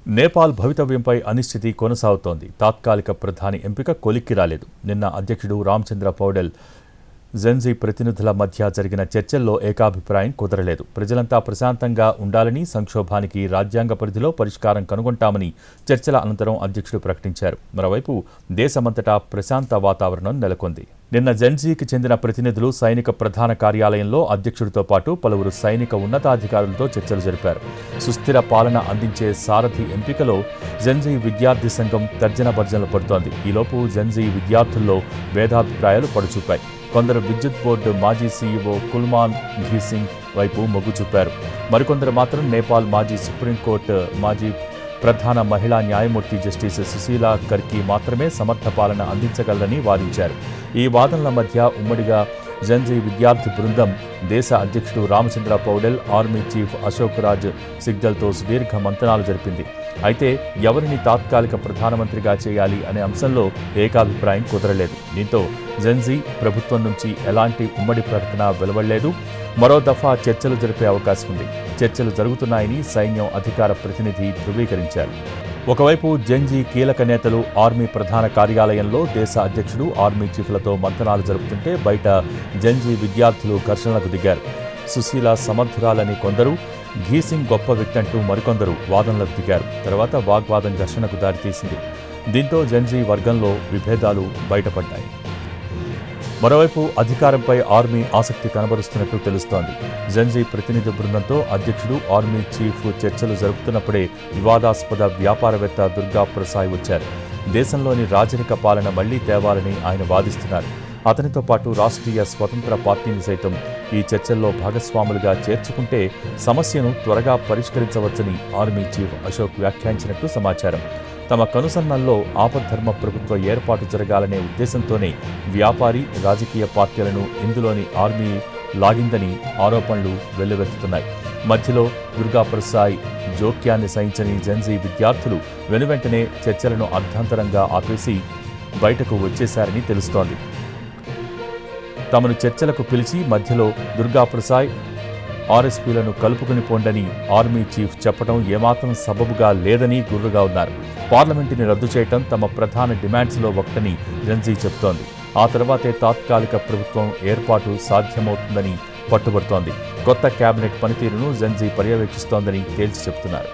నేపాల్ భవితవ్యంపై అనిశ్చితి కొనసాగుతోంది. తాత్కాలిక ప్రధాని ఎంపిక కొలిక్కి రాలేదు. నిన్న అధ్యక్షుడు రామచంద్ర పౌడెల్, జెన్జీ ప్రతినిధుల మధ్య జరిగిన చర్చల్లో ఏకాభిప్రాయం కుదరలేదు. ప్రజలంతా ప్రశాంతంగా ఉండాలని, సంక్షోభానికి రాజ్యాంగ పరిధిలో పరిష్కారం కనుగొంటామని చర్చల అనంతరం అధ్యక్షుడు ప్రకటించారు. మరోవైపు దేశమంతటా ప్రశాంత వాతావరణం నెలకొంది. నిన్న జెన్జీకి చెందిన ప్రతినిధులు సైనిక ప్రధాన కార్యాలయంలో అధ్యక్షుడితో పాటు పలువురు సైనిక ఉన్నతాధికారులతో చర్చలు జరిపారు. సుస్థిర పాలన అందించే సారథి ఎంపికలో జెన్జీ విద్యార్థి సంఘం తర్జన భర్జనలు పడుతోంది. ఈలోపు జెన్జీ విద్యార్థుల్లో భేదాభిప్రాయాలు పడుచూపాయి. కొందరు విద్యుత్ బోర్డు మాజీ సీఈఓ కుల్మాన్ ఘీసింగ్ వైపు మొగ్గు చూపారు. మరికొందరు మాత్రం నేపాల్ మాజీ సుప్రీంకోర్టు మాజీ ప్రధాన మహిళా న్యాయమూర్తి జస్టిస్ సుశీలా కర్కి మాత్రమే సమర్థ పాలన అందించగలరని వాదించారు. ఈ వాదనల మధ్య ఉమ్మడిగా జెన్జీ విద్యార్థి బృందం దేశ అధ్యక్షుడు రామచంద్ర పౌడెల్, ఆర్మీ చీఫ్ అశోక్ రాజ్ సిగ్దల్తో సుదీర్ఘ మంతనాలు జరిపింది. అయితే ఎవరిని తాత్కాలిక ప్రధానమంత్రిగా చేయాలి అనే అంశంలో ఏకాభిప్రాయం కుదరలేదు. దీంతో జెన్జీ ప్రభుత్వం నుంచి ఎలాంటి ఉమ్మడి ప్రకటన వెలువడలేదు. మరో దఫా చర్చలు జరిపే అవకాశం ఉంది. చర్చలు జరుగుతున్నాయని సైన్యం అధికార ప్రతినిధి ధృవీకరించారు. ఒకవైపు జెన్జీ కీలక నేతలు ఆర్మీ ప్రధాన కార్యాలయంలో దేశ అధ్యక్షుడు, ఆర్మీ చీఫ్లతో మంతనాలు జరుపుతుంటే బయట జెన్జీ విద్యార్థులు ఘర్షణలకు దిగారు. సుశీల సమర్థురాలని కొందరు, ఘీసింగ్ గొప్ప వ్యక్తి అంటూ మరికొందరు వాదనలకు దిగారు. తర్వాత వాగ్వాదం ఘర్షణకు దారితీసింది. దీంతో జెన్జీ వర్గంలో విభేదాలు బయటపడ్డాయి. మరోవైపు అధికారంపై ఆర్మీ ఆసక్తి కనబరుస్తున్నట్టు తెలుస్తోంది. జెన్జీ ప్రతినిధి బృందంతో అధ్యక్షుడు, ఆర్మీ చీఫ్ చర్చలు జరుపుతున్నప్పుడే వివాదాస్పద వ్యాపారవేత్త దుర్గా ప్రసాద్ వచ్చారు. దేశంలోని రాజరిక పాలన మళ్లీ తేవాలని ఆయన వాదిస్తున్నారు. అతనితో పాటు రాష్ట్రీయ స్వతంత్ర పార్టీని సైతం ఈ చర్చల్లో భాగస్వాములుగా చేర్చుకుంటే సమస్యను త్వరగా పరిష్కరించవచ్చని ఆర్మీ చీఫ్ అశోక్ వ్యాఖ్యానించినట్టు సమాచారం. తమ కనుసన్నల్లో ఆపద్ధర్మ ప్రభుత్వ ఏర్పాటు జరగాలనే ఉద్దేశంతోనే వ్యాపారి, రాజకీయ పార్టీలను ఇందులోని ఆర్మీ లాగిందని ఆరోపణలు వెల్లువెత్తుతున్నాయి. మధ్యలో దుర్గా ప్రసాద్ జోక్యాన్ని సహించని జెన్జీ విద్యార్థులు వెనువెంటనే చర్చలను అర్ధాంతరంగా ఆపేసి బయటకు వచ్చేశారని తెలుస్తోంది. తమను చర్చలకు పిలిచి మధ్యలో దుర్గా ప్రసాద్, ఆర్ఎస్పీలను కలుపుకుని పోండని ఆర్మీ చీఫ్ చెప్పడం ఏమాత్రం సబబుగా లేదని గుర్రుగా ఉన్నారు. పార్లమెంటుని రద్దు చేయటం తమ ప్రధాన డిమాండ్స్లో ఒకటని జెన్జీ చెబుతోంది. ఆ తర్వాతే తాత్కాలిక ప్రభుత్వం ఏర్పాటు సాధ్యమవుతుందని పట్టుబడుతోంది. కొత్త కేబినెట్ పనితీరును జెన్జీ పర్యవేక్షిస్తోందని తేల్చి చెబుతున్నారు.